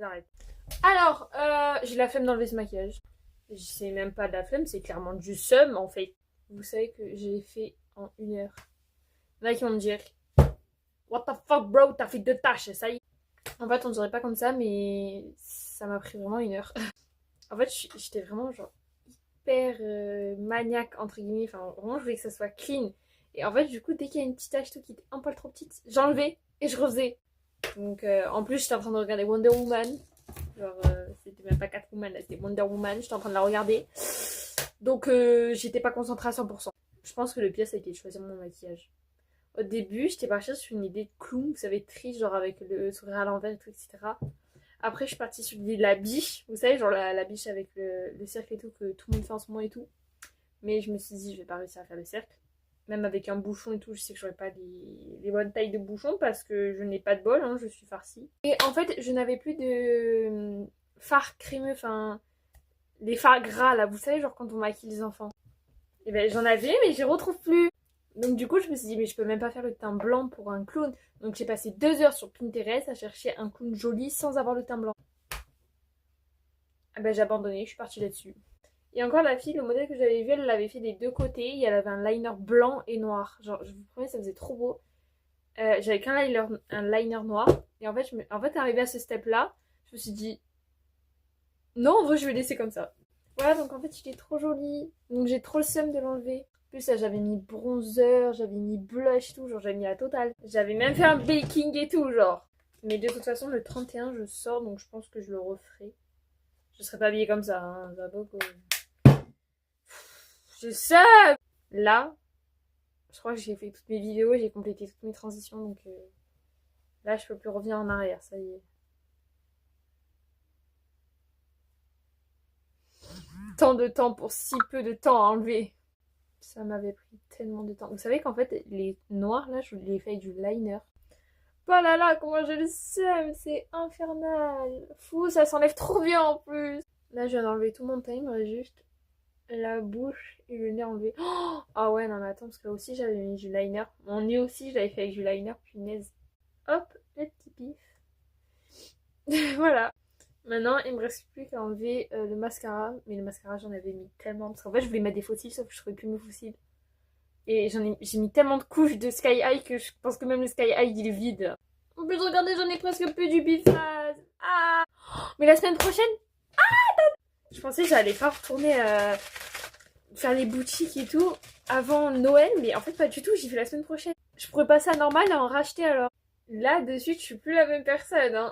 j'arrête. Alors, j'ai la flemme d'enlever ce maquillage. C'est même pas de la flemme, c'est clairement du seum en fait. Vous savez que j'ai fait en 1 heure. Il y en a qui vont me dire what the fuck bro, t'as fait 2 tâches, ça y est. En fait, on dirait pas comme ça, mais ça m'a pris vraiment 1 heure. En fait, j'étais vraiment genre hyper maniaque entre guillemets. Enfin, vraiment, je voulais que ça soit clean. Et en fait, du coup, dès qu'il y a une petite tache tout qui était un poil trop petite, j'enlevais et je refaisais. Donc, en plus, j'étais en train de regarder Wonder Woman. Genre, c'était même pas Catwoman, là, c'était Wonder Woman. J'étais en train de la regarder. Donc, j'étais pas concentrée à 100%. Je pense que le pire, ça a été de choisir mon maquillage. Au début, j'étais partie sur une idée de clown, vous savez, triste, genre avec le sourire à l'envers et tout, etc. Après, je suis partie sur l'idée de la biche, vous savez, genre la biche avec le cercle et tout, que tout le monde fait en ce moment et tout. Mais je me suis dit, je vais pas réussir à faire le cercle. Même avec un bouchon et tout, je sais que j'aurais pas les bonnes tailles de bouchon parce que je n'ai pas de bol, hein, je suis farcie. Et en fait, je n'avais plus de fard crémeux, enfin, les fards gras là, vous savez, genre quand on maquille les enfants. Et ben j'en avais, mais je les retrouve plus. Donc du coup, je me suis dit, mais je peux même pas faire le teint blanc pour un clown. Donc j'ai passé 2 heures sur Pinterest à chercher un clown joli sans avoir le teint blanc. Ah ben j'ai abandonné, je suis partie là-dessus. Et encore la fille, le modèle que j'avais vu, elle l'avait fait des deux côtés. Et elle avait un liner blanc et noir. Genre, je vous promets, ça faisait trop beau. J'avais qu'un liner noir. Et en fait, arrivé à ce step-là, je me suis dit, non, en vrai, je vais laisser comme ça. Voilà, donc en fait, il est trop joli. Donc j'ai trop le seum de l'enlever. En plus, là, j'avais mis bronzer, j'avais mis blush, tout. Genre, j'avais mis la totale. J'avais même fait un baking et tout, genre. Mais de toute façon, le 31, je sors, donc je pense que je le referai. Je serai pas habillée comme ça, hein. Ça va beaucoup. Je sais. Là, je crois que j'ai fait toutes mes vidéos, j'ai complété toutes mes transitions, donc là, je peux plus revenir en arrière, ça y est. Tant de temps pour si peu de temps à enlever. Ça m'avait pris tellement de temps. Vous savez qu'en fait, les noirs, là, je les fais avec du liner. Oh là là, comment je le sème, c'est infernal. Fou, ça s'enlève trop bien en plus. Là, je viens d'enlever tout mon teint, il me reste juste la bouche et le nez enlevé. Oh ah ouais, non mais attends, parce que là aussi j'avais mis du liner. Mon nez aussi, je l'avais fait avec du liner, punaise. Hop, le petit pif. Voilà. Maintenant, il me reste plus qu'à enlever le mascara. Mais le mascara, j'en avais mis tellement. Parce qu'en fait, je voulais mettre des faux cils, sauf que je trouvais plus mes faux cils. Et j'ai mis tellement de couches de Sky High que je pense que même le Sky High, il est vide. En plus, regardez, j'en ai presque plus du biffage. Ah mais la semaine prochaine, je pensais que j'allais pas retourner faire les boutiques et tout avant Noël, mais en fait pas du tout, j'y vais la semaine prochaine. Je pourrais passer à normal et en racheter alors. Là, de suite, je suis plus la même personne, hein.